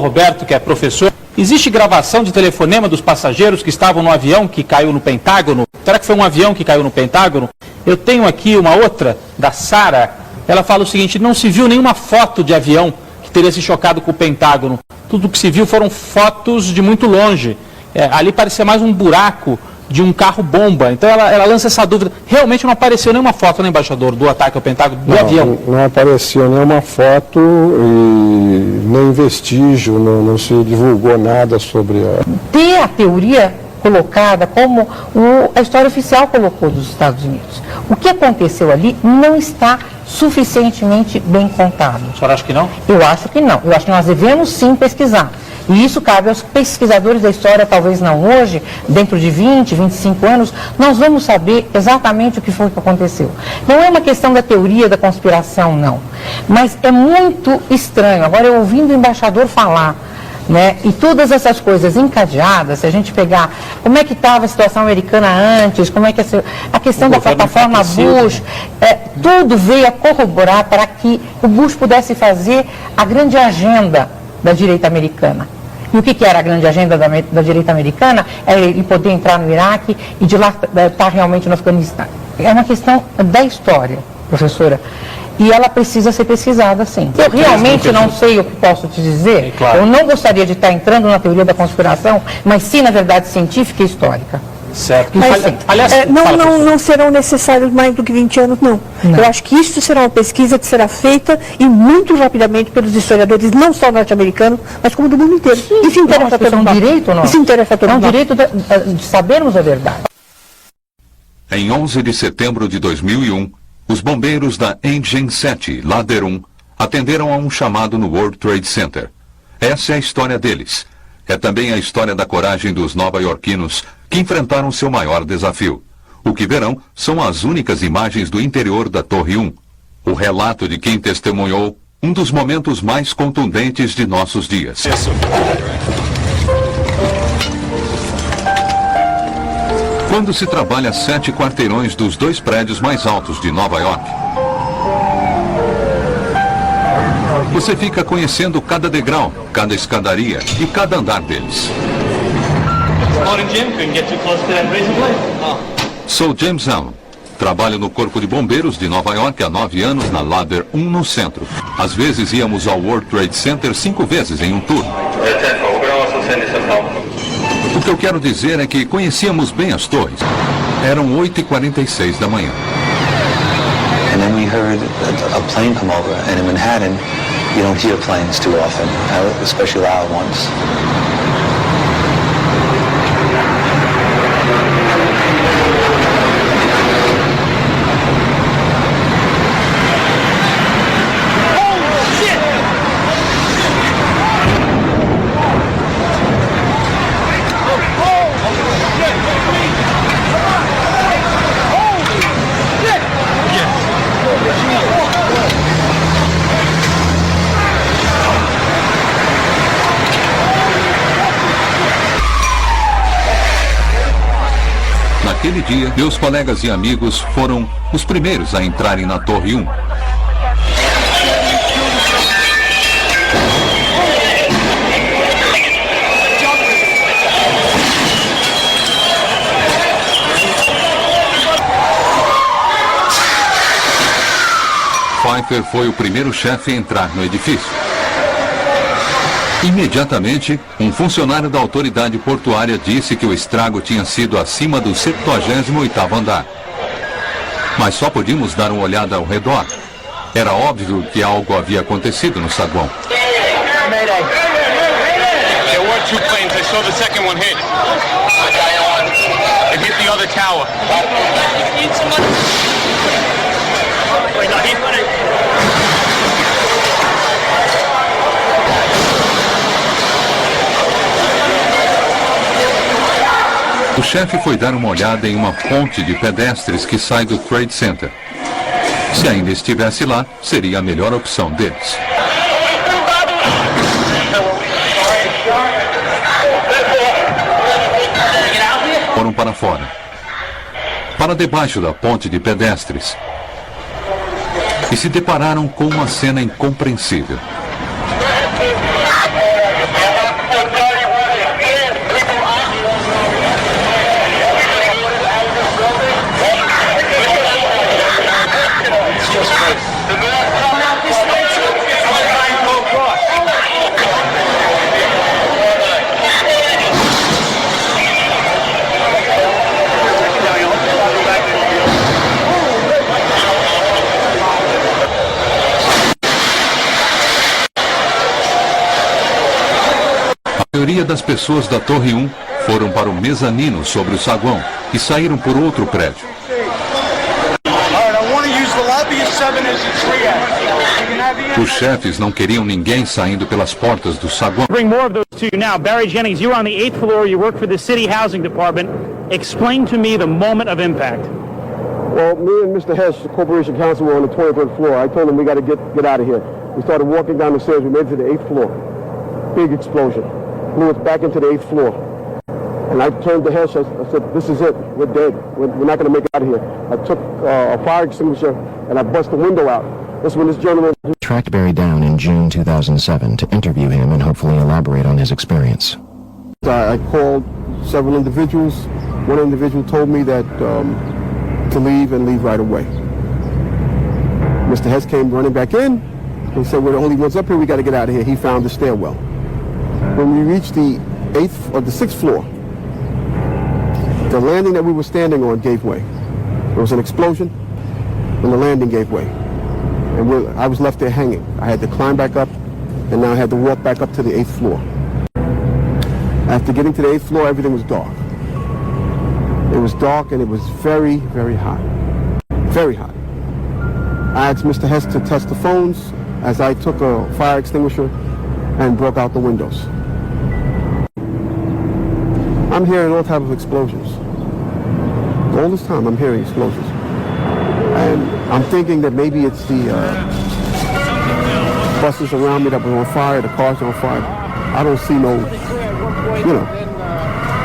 Roberto, que é professor, existe gravação de telefonema dos passageiros que estavam no avião que caiu no Pentágono? Será que foi um avião que caiu no Pentágono? Eu tenho aqui uma outra, da Sara. Ela fala o seguinte: não se viu nenhuma foto de avião que teria se chocado com o Pentágono. Tudo que se viu foram fotos de muito longe. Ali parecia mais um buraco de um carro-bomba. Então ela lança essa dúvida. Realmente não apareceu nenhuma foto, né, embaixador, do ataque ao Pentágono, do avião? Não apareceu nenhuma foto e nem vestígio, não se divulgou nada sobre ter a teoria colocada como a história oficial colocou dos Estados Unidos. O que aconteceu ali não está suficientemente bem contado. A senhora acha que não? Eu acho que não. Eu acho que nós devemos sim pesquisar. E isso cabe aos pesquisadores da história, talvez não hoje, dentro de 20, 25 anos, nós vamos saber exatamente o que foi que aconteceu. Não é uma questão da teoria da conspiração, não. Mas é muito estranho. Agora, eu ouvindo o embaixador falar, né, e todas essas coisas encadeadas, se a gente pegar como é que estava a situação americana antes, como é que a questão da plataforma Bush, tudo veio a corroborar para que o Bush pudesse fazer a grande agenda da direita americana. E o que era a grande agenda da direita americana? É ele poder entrar no Iraque e de lá estar realmente no Afeganistão. É uma questão da história, professora. E ela precisa ser pesquisada, sim. Eu realmente não sei o que posso te dizer. Claro. Eu não gostaria de estar entrando na teoria da conspiração, mas sim na verdade científica e histórica. Certo. Mas, aliás, não serão necessários mais do que 20 anos, não. Eu acho que isso será uma pesquisa que será feita e muito rapidamente pelos historiadores, não só norte-americanos, mas como do mundo inteiro. Sim, isso interessa a todo mundo. É um direito, não? Isso interessa a todo mundo. É um direito de sabermos a verdade. Em 11 de setembro de 2001, os bombeiros da Engine 7, Ladder 1, atenderam a um chamado no World Trade Center. Essa é a história deles. É também a história da coragem dos nova-iorquinos que enfrentaram seu maior desafio. O que verão são as únicas imagens do interior da Torre 1. O relato de quem testemunhou um dos momentos mais contundentes de nossos dias. Quando se trabalha 7 quarteirões dos 2 prédios mais altos de Nova York, você fica conhecendo cada degrau, cada escadaria e cada andar deles. Sou James Allen. Trabalho no Corpo de Bombeiros de Nova York há 9 anos na Ladder 1 no centro. Às vezes íamos ao World Trade Center 5 vezes em um turno. O que eu quero dizer é que conhecíamos bem as torres. Eram 8h46 da manhã. And then we heard a plane come over, and in Manhattan, you don't hear planes too often, especially loud ones. Naquele dia, meus colegas e amigos foram os primeiros a entrarem na Torre 1. Pfeiffer foi o primeiro chefe a entrar no edifício. Imediatamente, um funcionário da autoridade portuária disse que o estrago tinha sido acima do 78º andar. Mas só podíamos dar uma olhada ao redor. Era óbvio que algo havia acontecido no saguão. O chefe foi dar uma olhada em uma ponte de pedestres que sai do Trade Center. Se ainda estivesse lá, seria a melhor opção deles. Foram para fora, para debaixo da ponte de pedestres, e se depararam com uma cena incompreensível. A maioria das pessoas da Torre 1 foram para o mezanino sobre o saguão e saíram por outro prédio. Os chefes não queriam ninguém saindo pelas portas do saguão. Bring more of those to you now. Barry Jennings, you were on the 8th floor. You work for the City Housing Department. Explain to me the moment of impact. Well, me and Mr. Hess, the Corporation Counsel, were on the 23rd floor. I told him we got to get out of here. We started walking down the stairs. We made it to the 8th floor. Big explosion. Blew us back into the 8th floor. And I turned to Hess. I said, this is it. We're dead. We're not going to make it out of here. I took a fire extinguisher and I bust the window out. That's when this gentleman tracked Barry down in June 2007 to interview him and hopefully elaborate on his experience. I called several individuals. One individual told me that to leave and leave right away. Mr. Hess came running back in and said, we're the only ones up here. We got to get out of here. He found the stairwell. When we reached the 8th or the 6th floor, the landing that we were standing on gave way. There was an explosion and the landing gave way. And I was left there hanging. I had to climb back up, and now I had to walk back up to the 8th floor. After getting to the 8th floor, everything was dark. It was dark, and it was very, very hot. Very hot. I asked Mr. Hess to test the phones as I took a fire extinguisher and broke out the windows. I'm hearing all types of explosions. All this time, I'm hearing explosions. And I'm thinking that maybe it's the buses around me that were on fire, the cars are on fire. I don't see no,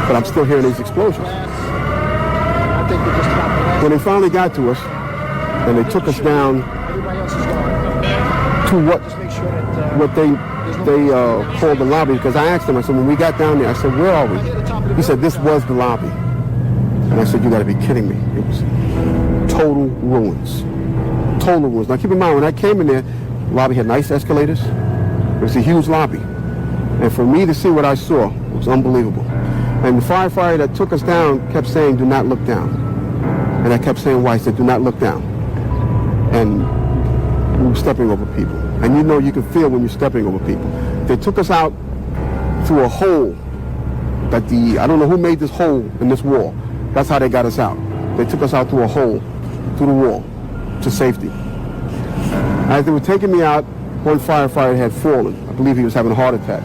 but I'm still hearing these explosions. When they finally got to us, and they took us down to what they called the lobby, because I asked them, I said, when we got down there, I said, where are we? He said, this was the lobby. And I said, you got to be kidding me. It was total ruins. Total ruins. Now keep in mind, when I came in there, the lobby had nice escalators. It was a huge lobby. And for me to see what I saw, it was unbelievable. And the firefighter that took us down kept saying, do not look down. And I kept saying, why? He said, do not look down. And we were stepping over people. And you can feel when you're stepping over people. They took us out through a hole that I don't know who made this hole in this wall. That's how they got us out. They took us out through a hole, through the wall, to safety. As they were taking me out, one firefighter had fallen. I believe he was having a heart attack.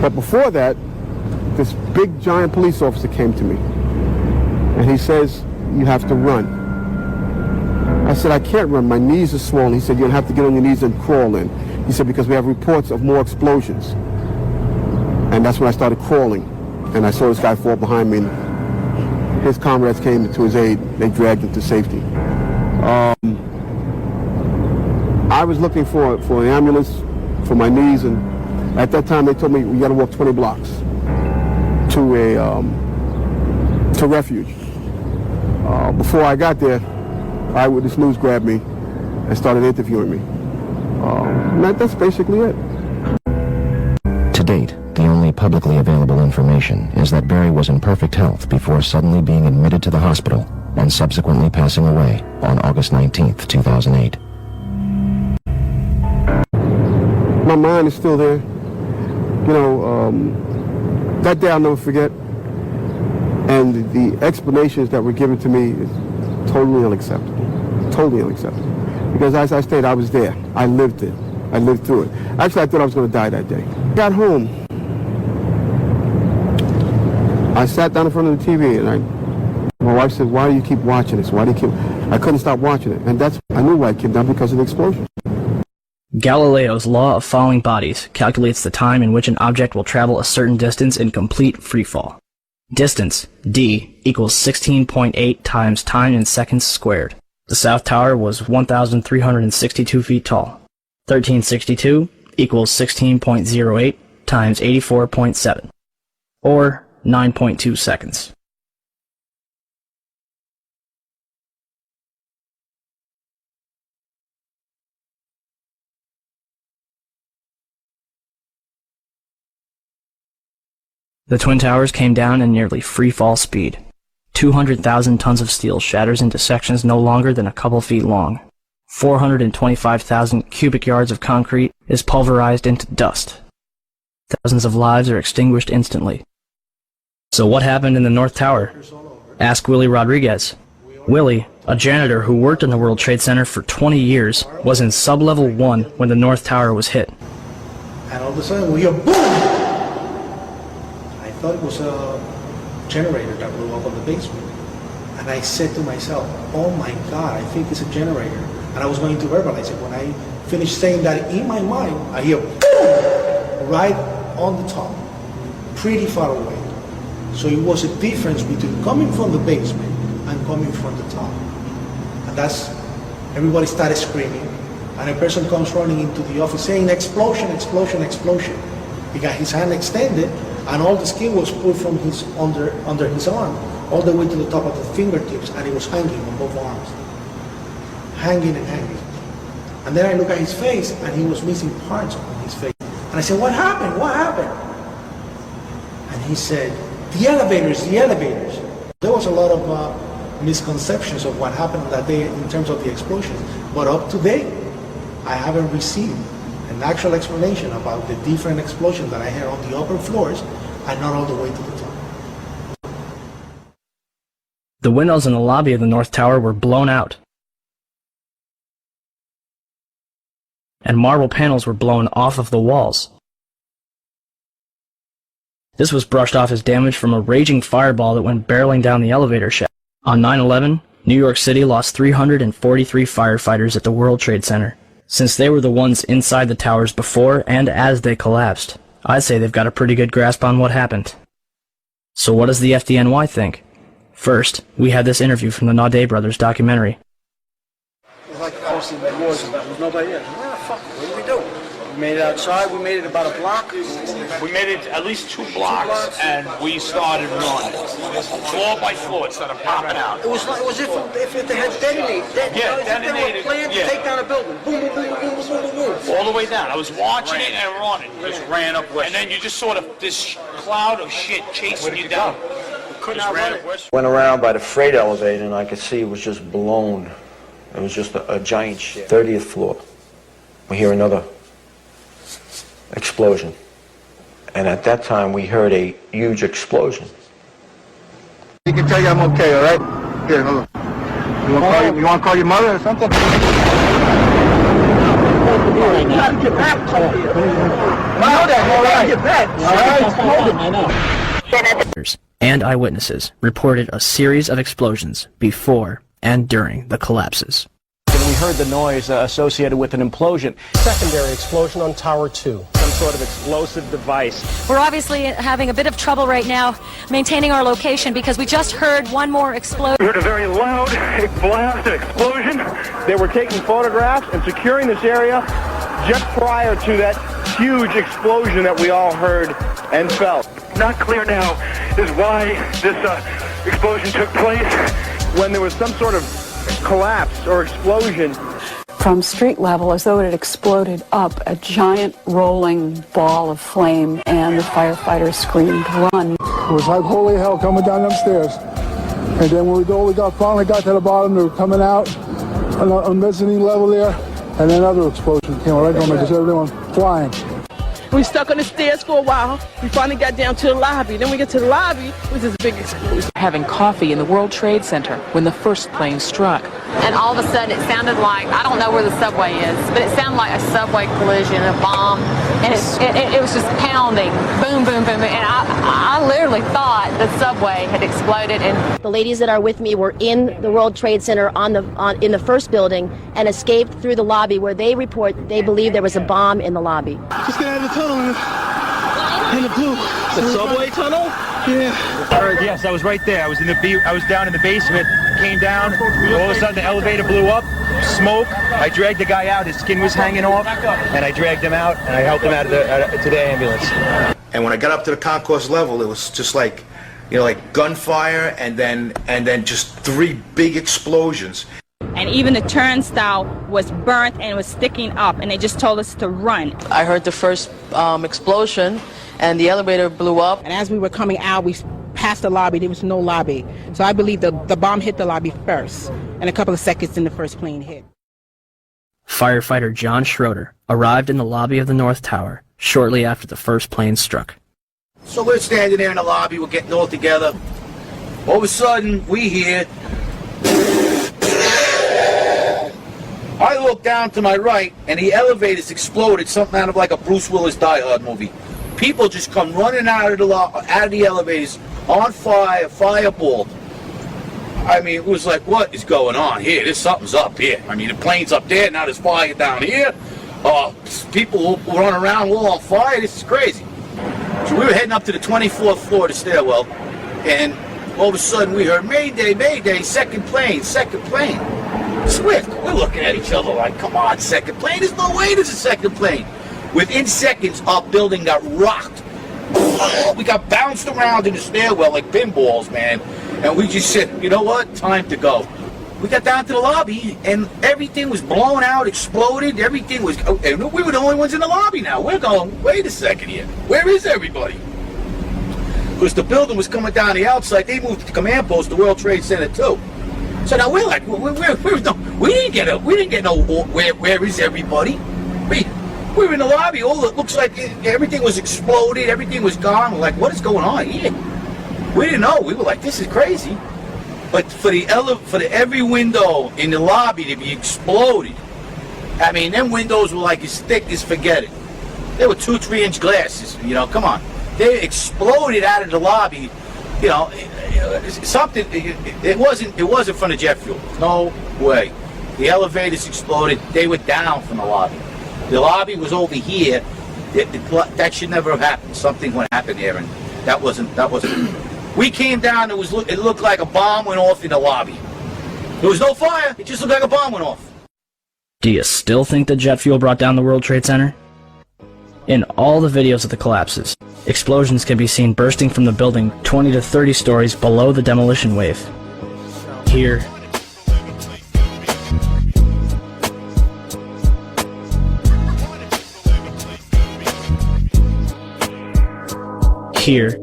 But before that, this big, giant police officer came to me. And he says, you have to run. I said, I can't run. My knees are swollen. He said, you'll have to get on your knees and crawl in. He said, because we have reports of more explosions. And that's when I started crawling. And I saw this guy fall behind me. And his comrades came to his aid. They dragged him to safety. I was looking for an ambulance for my knees. And at that time, they told me, we got to walk 20 blocks to refuge. Before I got there, Eyewitness News grabbed me and started interviewing me. That's basically it. To date, the only publicly available information is that Barry was in perfect health before suddenly being admitted to the hospital and subsequently passing away on August 19th, 2008. My mind is still there. That day I'll never forget. And the explanations that were given to me is totally unacceptable. Totally unacceptable. Because as I stated, I was there. I lived it. I lived through it. Actually, I thought I was going to die that day. Got home. I sat down in front of the TV, and my wife said, why do you keep watching this? Why do you keep... I couldn't stop watching it. And I knew why it came down, because of the explosion. Galileo's law of falling bodies calculates the time in which an object will travel a certain distance in complete freefall. Distance, d, equals 16.8 times time in seconds squared. The South Tower was 1,362 feet tall. 1362 equals 16.08 times 84.7, or 9.2 seconds. The Twin Towers came down in nearly free-fall speed. 200,000 tons of steel shatters into sections no longer than a couple feet long. 425,000 cubic yards of concrete is pulverized into dust. Thousands of lives are extinguished instantly. So what happened in the North Tower? Ask Willie Rodriguez. Willie, a janitor who worked in the World Trade Center for 20 years, was in sub-level 1 when the North Tower was hit. And all of a sudden we hear boom! I thought it was a generator that blew up on the basement. And I said to myself, oh my God, I think it's a generator. And I was going to verbalize it. When I finished saying that in my mind, I hear boom! Right on the top, pretty far away. So it was a difference between coming from the basement and coming from the top. And that's, everybody started screaming. And a person comes running into the office saying, explosion, explosion, explosion. He got his hand extended, and all the skin was pulled from his under his arm, all the way to the top of the fingertips, and he was hanging on both arms. Hanging and hanging. And then I look at his face, and he was missing parts on his face. And I said, what happened? What happened? And he said, the elevators, the elevators. There was a lot of misconceptions of what happened that day in terms of the explosions. But up to date, I haven't received an actual explanation about the different explosions that I heard on the upper floors and not all the way to the top. The windows in the lobby of the North Tower were blown out, and marble panels were blown off of the walls. This was brushed off as damage from a raging fireball that went barreling down the elevator shaft. On 9/11, New York City lost 343 firefighters at the World Trade Center. Since they were the ones inside the towers before and as they collapsed, I'd say they've got a pretty good grasp on what happened. So what does the FDNY think? First, we had this interview from the Naudet Brothers documentary. It was like posting the wars, there was nobody there. Where the fuck, what did we do? We made it outside, we made it about a block. We made it at least two blocks, and we started running. Floor by floor, instead of popping out. It was like, it was if they had detonated. Detonated. They were planned to take down a building. Boom, boom, boom, boom, boom, boom, boom. All the way down. I was watching it and running. Just ran up west. And then you just sort of, this cloud of shit chasing you down. Couldn't outrun it. Went around by the freight elevator, and I could see it was just blown. It was just a giant shit. 30th floor. We hear another explosion. And at that time, we heard a huge explosion. He can tell you I'm okay, all right? Here, hold on. You want to call your mother or something? And eyewitnesses reported a series of explosions before and during the collapses. We heard the noise associated with an implosion. Secondary explosion on Tower 2. Some sort of explosive device. We're obviously having a bit of trouble right now maintaining our location because we just heard one more explosion. We heard a very loud blast, an explosion. They were taking photographs and securing this area just prior to that huge explosion that we all heard and felt. Not clear now is why this explosion took place. When there was some sort of collapse or explosion. From street level, as though it had exploded up, a giant rolling ball of flame, and the firefighters screamed, "Run!" It was like holy hell coming down upstairs. And then when we finally got to the bottom, they were coming out on the mezzanine level there, and then another explosion came right on me, just everyone flying. We stuck on the stairs for a while. We finally got down to the lobby. Then we get to the lobby, it was this big explosion. Having coffee in the World Trade Center when the first plane struck. And all of a sudden it sounded like, I don't know where the subway is, but it sounded like a subway collision, a bomb. And it was just pounding, boom, boom, boom. And I literally thought the subway had exploded. And the ladies that are with me were in the World Trade Center in the first building and escaped through the lobby where they report they believe there was a bomb in the lobby. Just get out of the tunnel in the blue. The subway tunnel? Yeah. Yes, I was right there. I was down in the basement, came down, all of a sudden the elevator blew up, smoke. I dragged the guy out, his skin was hanging off, and I dragged him out, and I helped him out to the ambulance. And when I got up to the concourse level, it was just like, like gunfire, and then just three big explosions. And even the turnstile was burnt and was sticking up, and they just told us to run. I heard the first explosion, and the elevator blew up. And as we were coming out, we passed the lobby. There was no lobby. So I believe the bomb hit the lobby first, and a couple of seconds then the first plane hit. Firefighter John Schroeder arrived in the lobby of the North Tower shortly after the first plane struck. So we're standing there in the lobby, we're getting all together. All of a sudden, we hear... I look down to my right, and the elevators exploded, something out of like a Bruce Willis Die Hard movie. People just come running out of the elevators, on fire, fireball. I mean, it was like, what is going on here? There's something's up here. I mean, the plane's up there, now there's fire down here. People run around, all on fire. This is crazy. So we were heading up to the 24th floor of the stairwell, and all of a sudden we heard, Mayday, Mayday, second plane, second plane. Swift, we're looking at each other like, come on, second plane, there's no way there's a second plane. Within seconds, our building got rocked. We got bounced around in the stairwell like pinballs, man. And we just said, you know what, time to go. We got down to the lobby, and everything was blown out, exploded, everything was... And we were the only ones in the lobby now. We're going, wait a second here, where is everybody? Because the building was coming down the outside. They moved the command post to World Trade Center too. So now we're like, we didn't get no, where is everybody? We were in the lobby. All it looks like everything was exploded. Everything was gone. We're like, what is going on here? We didn't know. We were like, this is crazy. But for every window in the lobby to be exploded, I mean, them windows were like as thick as forget it. They were 2-3-inch glasses. You know, come on. They exploded out of the lobby. You know, something. It wasn't from the jet fuel. No way. The elevators exploded. They were down from the lobby. The lobby was over here. That should never have happened. Something would happen there, and that wasn't. We came down. It looked like a bomb went off in the lobby. There was no fire. It just looked like a bomb went off. Do you still think the jet fuel brought down the World Trade Center? In all the videos of the collapses, explosions can be seen bursting from the building 20 to 30 stories below the demolition wave. Here, here,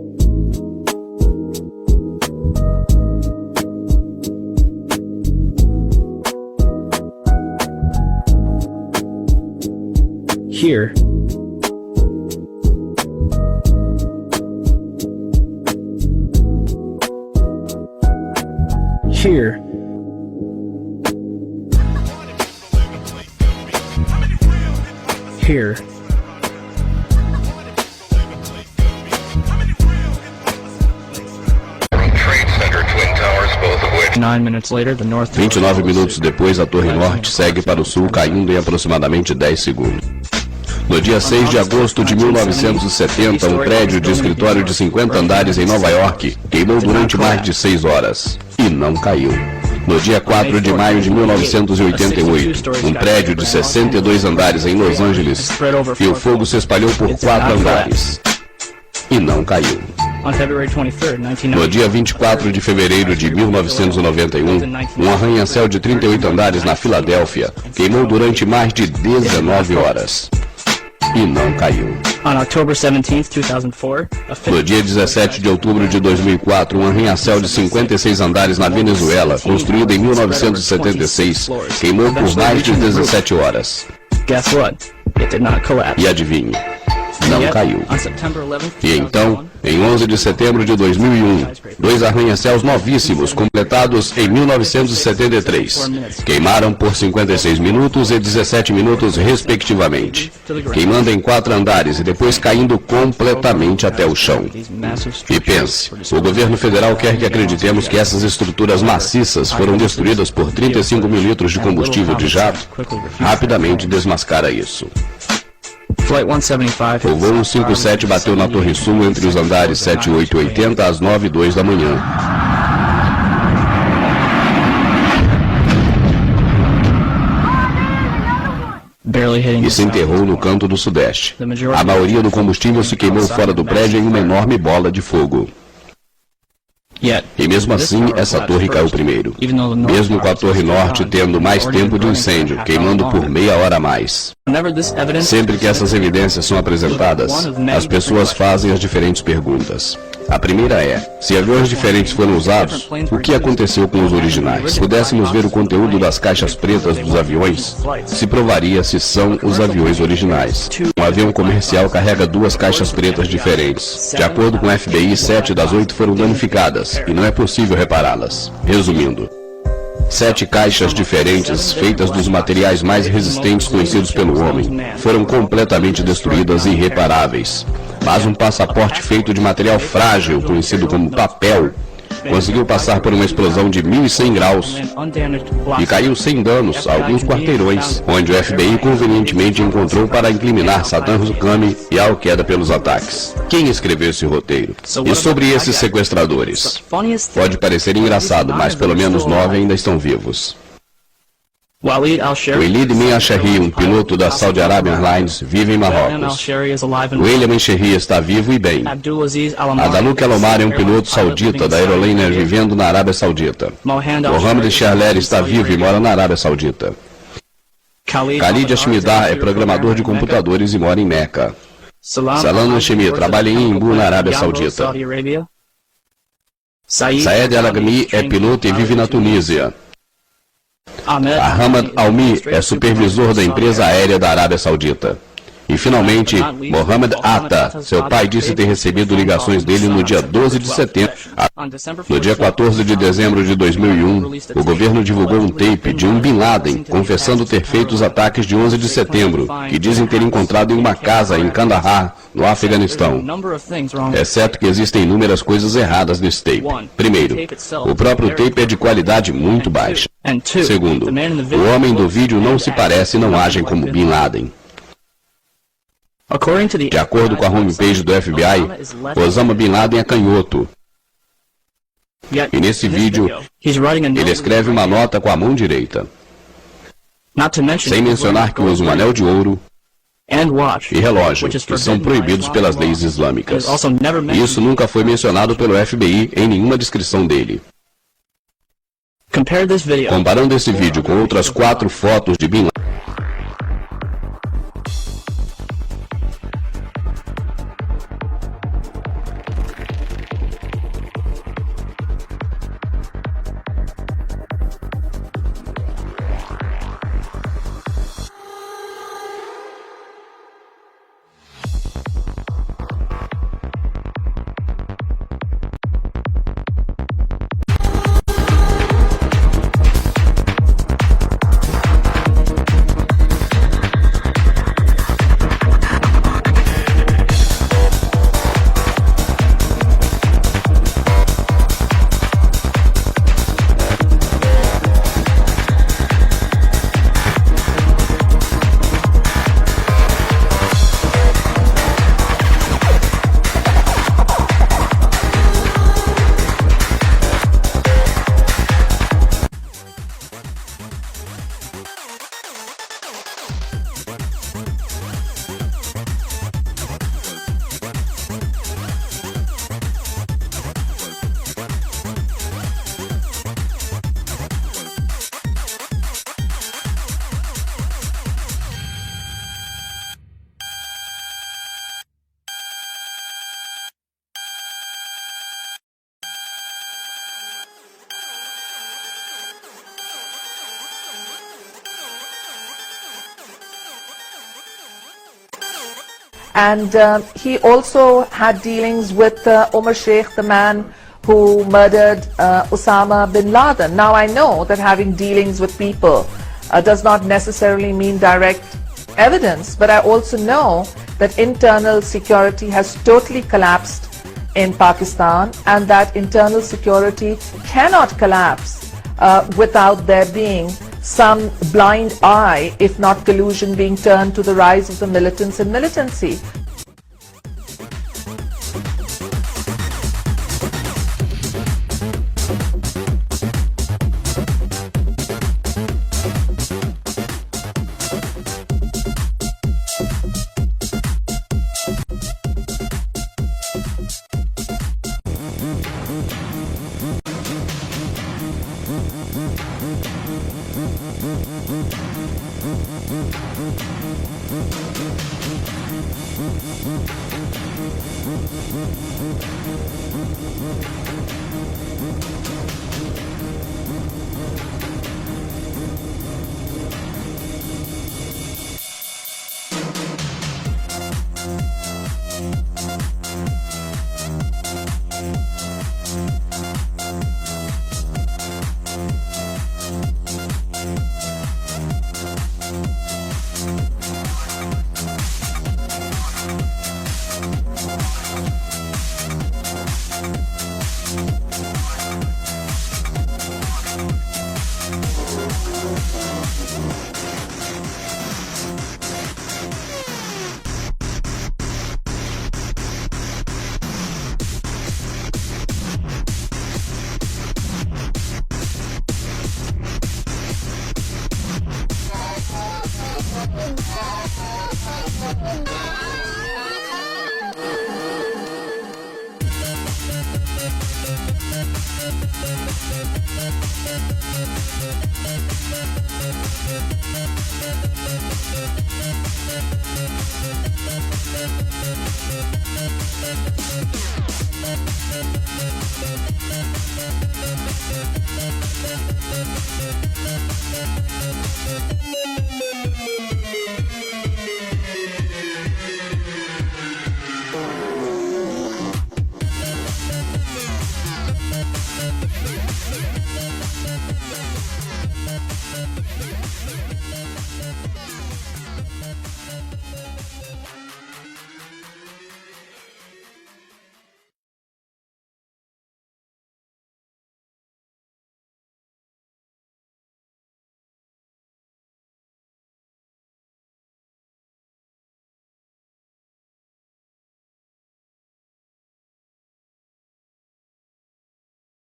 here, here, here, 9 minutes later, the North 29 minutos depois, a Torre Norte segue para o sul, caindo em aproximadamente 10 segundos. No dia 6 de agosto de 1970, um prédio de escritório de 50 andares em Nova York queimou durante mais de 6 horas e não caiu. No dia 4 de maio de 1988, um prédio de 62 andares em Los Angeles e o fogo se espalhou por 4 andares e não caiu. No dia 24 de fevereiro de 1991, um arranha-céu de 38 andares na Filadélfia queimou durante mais de 19 horas e não caiu. No dia 17 de outubro de 2004, um arranha-céu de 56 andares na Venezuela, construído em 1976, queimou por mais de 17 horas. E adivinhe, não caiu. E então, em 11 de setembro de 2001, 2 arranha-céus novíssimos, completados em 1973, queimaram por 56 minutos e 17 minutos respectivamente, queimando em 4 andares e depois caindo completamente até o chão. E pense, o governo federal quer que acreditemos que essas estruturas maciças foram destruídas por 35 mil litros de combustível de jato? Rapidamente desmascara isso. O voo 157 bateu na Torre Sul entre os andares 7, 8 e 80 às 9h02 da manhã. E se enterrou no canto do sudeste. A maioria do combustível se queimou fora do prédio em uma enorme bola de fogo. E mesmo assim, essa torre caiu primeiro, mesmo com a Torre Norte tendo mais tempo de incêndio, queimando por meia hora a mais. Sempre que essas evidências são apresentadas, as pessoas fazem as diferentes perguntas. A primeira é, se aviões diferentes foram usados, o que aconteceu com os originais? Se pudéssemos ver o conteúdo das caixas pretas dos aviões, se provaria se são os aviões originais. Um avião comercial carrega 2 caixas pretas diferentes. De acordo com o FBI, 7 das 8 foram danificadas, e não é possível repará-las. Resumindo, 7 caixas diferentes, feitas dos materiais mais resistentes conhecidos pelo homem, foram completamente destruídas e irreparáveis. Mas um passaporte feito de material frágil, conhecido como papel, conseguiu passar por uma explosão de 1.100 graus e caiu sem danos a alguns quarteirões, onde o FBI convenientemente encontrou para incriminar Saddam Hussein e Al-Qaeda pelos ataques. Quem escreveu esse roteiro? E sobre esses sequestradores? Pode parecer engraçado, mas pelo menos 9 ainda estão vivos. Walid bin al-Shahri, um piloto da Saudi Arabian Airlines, vive em Marrocos. William al-Shahri está vivo e bem. Adaluk al-Omar é um piloto saudita da Aeroliner vivendo na Arábia Saudita. Mohamed Charler está vivo e mora na Arábia Saudita. Khalid Ashmidar é programador de computadores e mora em Meca. Salam al-Shemi trabalha em Imbu, na Arábia Saudita. Saed al-Agmi é piloto e vive na Tunísia. Ahmad Almi é supervisor da empresa aérea da Arábia Saudita. E finalmente, Mohamed Atta, seu pai disse ter recebido ligações dele no dia 12 de setembro. No dia 14 de dezembro de 2001, o governo divulgou um tape de um Bin Laden confessando ter feito os ataques de 11 de setembro, que dizem ter encontrado em uma casa em Kandahar, no Afeganistão. Exceto que existem inúmeras coisas erradas nesse tape. Primeiro, o próprio tape é de qualidade muito baixa. Segundo, o homem do vídeo não se parece e não agem como Bin Laden. De acordo com a homepage do FBI, Osama Bin Laden é canhoto. E nesse vídeo, ele escreve uma nota com a mão direita. Sem mencionar que usa um anel de ouro e relógio, que são proibidos pelas leis islâmicas. Isso nunca foi mencionado pelo FBI em nenhuma descrição dele. Comparando esse vídeo com outras 4 fotos de Bin Laden, And he also had dealings with Omar Sheikh, the man who murdered Osama bin Laden. Now I know that having dealings with people does not necessarily mean direct evidence, but I also know that internal security has totally collapsed in Pakistan, and that internal security cannot collapse without there being some blind eye, if not collusion, being turned to the rise of the militants and militancy.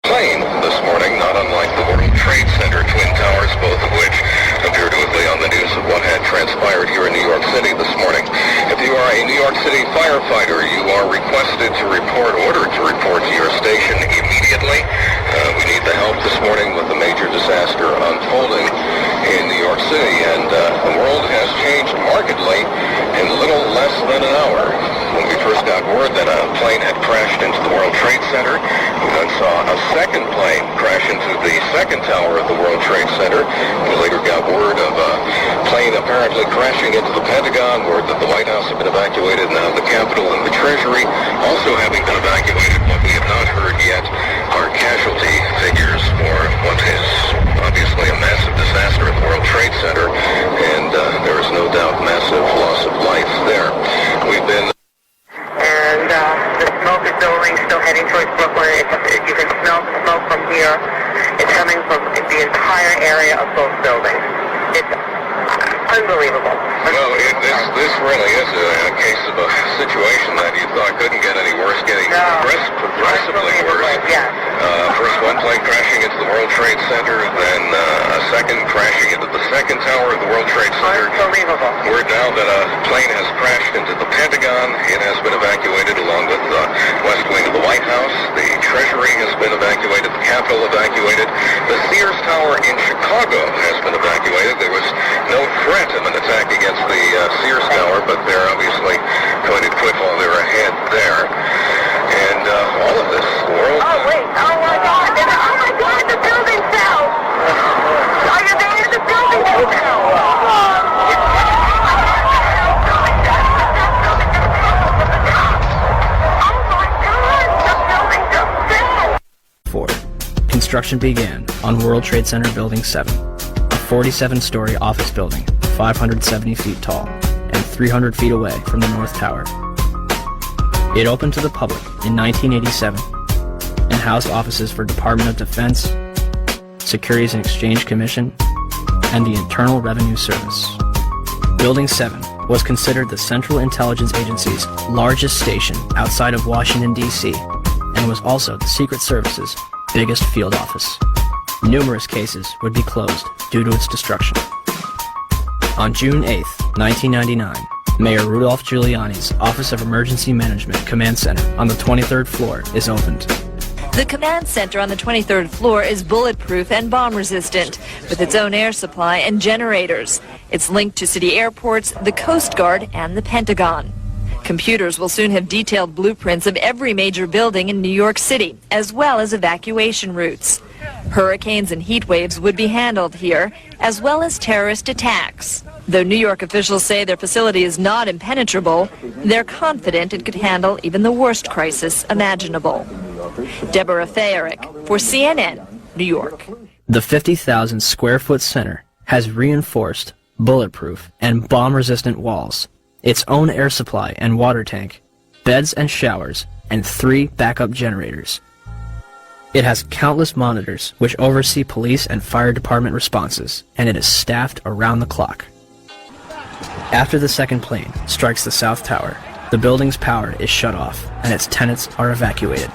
Plane this morning, not unlike the World Trade Center Twin Towers, both of which appear to have been on the news of what had transpired here in New York City this morning. If you are a New York City firefighter, you are ordered to report to your station immediately. We need the help this morning with the major disaster unfolding in New York City, and the world has changed markedly in little less than an hour. When we first got word that a plane had crashed into the World Trade Center, we then saw a second plane crash into the second tower of the World Trade Center. We later got word of a plane apparently crashing into the Pentagon, word that the White House had been evacuated, now the Capitol and the Treasury also having been evacuated. What we have not heard yet are casualty figures for what is obviously a massive disaster at the World Trade Center, and there is no doubt massive loss of life there. We've been... And the smoke is building, still heading towards Brooklyn. You can smell the smoke from here. It's coming from the entire area of both buildings. It's unbelievable. Well, this really is a case of a situation that you thought couldn't get any worse, getting progressively worse. Yeah. First one plane crashing into the World Trade Center, then a second crashing into the second tower of the World Trade Center. Unbelievable. Word now that a plane has crashed into the Pentagon. It has been evacuated along with the West Wing of the White House. The Treasury has been evacuated. The Capitol evacuated. The Sears Tower in Chicago has been evacuated. There was no threat of an attack against the Sears Tower, but they're obviously going to quit while they're ahead there. And all of this, the world... Oh, wait. Oh, my God. Oh, my God. The building fell. Are you there? The building fell. Construction began on World Trade Center Building 7, a 47-story office building, 570 feet tall, and 300 feet away from the North Tower. It opened to the public in 1987 and housed offices for Department of Defense, Securities and Exchange Commission, and the Internal Revenue Service. Building 7 was considered the Central Intelligence Agency's largest station outside of Washington, D.C., and was also the Secret Service's biggest field office. Numerous cases would be closed due to its destruction. On June 8, 1999, Mayor Rudolph Giuliani's Office of Emergency Management Command Center on the 23rd floor is opened. The command center on the 23rd floor is bulletproof and bomb-resistant, with its own air supply and generators. It's linked to city airports, the Coast Guard, and the Pentagon. Computers will soon have detailed blueprints of every major building in New York City, as well as evacuation routes. Hurricanes and heat waves would be handled here, as well as terrorist attacks. Though New York officials say their facility is not impenetrable, they're confident it could handle even the worst crisis imaginable. Deborah Fayerick for CNN, New York. The 50,000 square foot center has reinforced, bulletproof, and bomb-resistant walls, its own air supply and water tank, beds and showers, and 3 backup generators. It has countless monitors which oversee police and fire department responses, and it is staffed around the clock. After the second plane strikes the South Tower, the building's power is shut off, and its tenants are evacuated.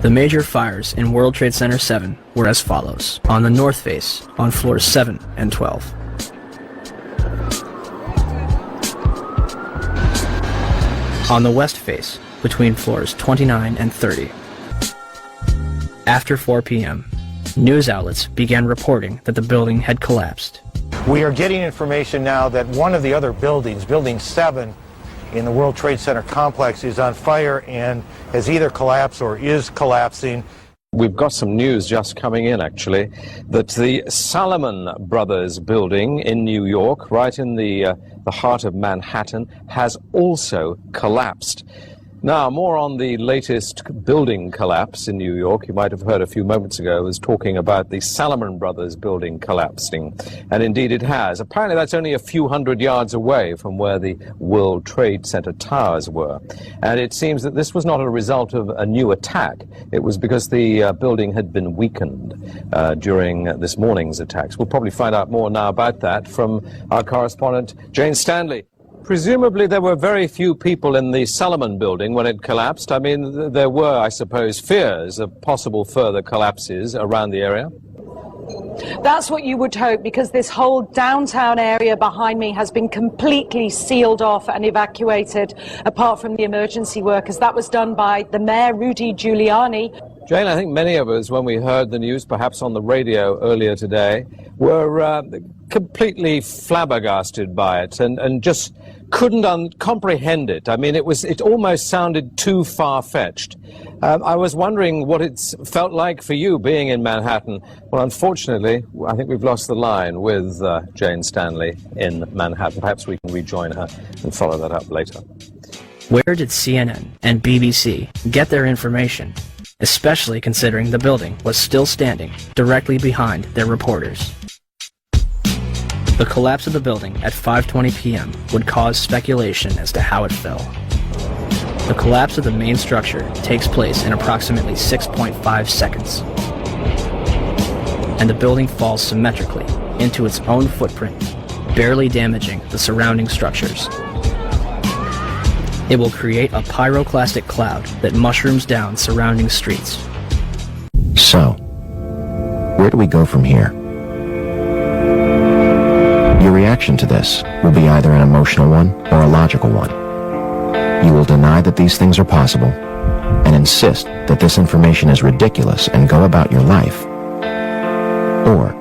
The major fires in World Trade Center 7 were as follows. On the north face, on floors 7 and 12. On the west face, between floors 29 and 30. After 4 p.m., news outlets began reporting that the building had collapsed. We are getting information now that one of the other buildings, Building 7, in the World Trade Center complex is on fire and has either collapsed or is collapsing. We've got some news just coming in, actually, that the Salomon Brothers building in New York, right in the heart of Manhattan, has also collapsed. Now, more on the latest building collapse in New York. You might have heard a few moments ago I was talking about the Salomon Brothers building collapsing. And indeed it has. Apparently that's only a few hundred yards away from where the World Trade Center towers were. And it seems that this was not a result of a new attack. It was because the building had been weakened during this morning's attacks. We'll probably find out more now about that from our correspondent, Jane Stanley. Presumably there were very few people in the Salomon building when it collapsed. I mean, there were, I suppose, fears of possible further collapses around the area. That's what you would hope, because this whole downtown area behind me has been completely sealed off and evacuated, apart from the emergency workers. That was done by the mayor, Rudy Giuliani. Jane, I think many of us, when we heard the news, perhaps on the radio earlier today, were completely flabbergasted by it and just couldn't comprehend it. I mean, it almost sounded too far-fetched. I was wondering what it's felt like for you being in Manhattan. Well, unfortunately, I think we've lost the line with Jane Stanley in Manhattan. Perhaps we can rejoin her and follow that up later. Where did CNN and BBC get their information, especially considering the building was still standing directly behind their reporters? The collapse of the building at 5:20 p.m. would cause speculation as to how it fell. The collapse of the main structure takes place in approximately 6.5 seconds. And the building falls symmetrically into its own footprint, barely damaging the surrounding structures. It will create a pyroclastic cloud that mushrooms down surrounding streets. So, where do we go from here? Your reaction to this will be either an emotional one or a logical one. You will deny that these things are possible and insist that this information is ridiculous and go about your life. Or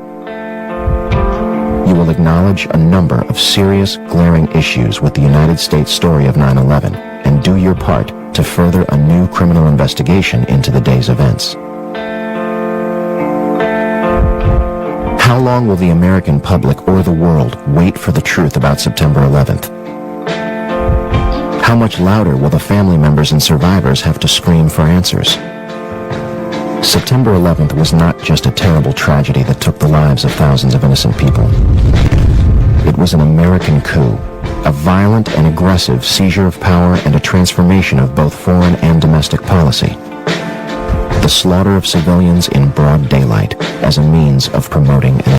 you will acknowledge a number of serious, glaring issues with the United States story of 9/11 and do your part to further a new criminal investigation into the day's events. How long will the American public or the world wait for the truth about September 11th? How much louder will the family members and survivors have to scream for answers? September 11th was not just a terrible tragedy that took the lives of thousands of innocent people. It was an American coup, a violent and aggressive seizure of power and a transformation of both foreign and domestic policy. The slaughter of civilians in broad daylight as a means of promoting an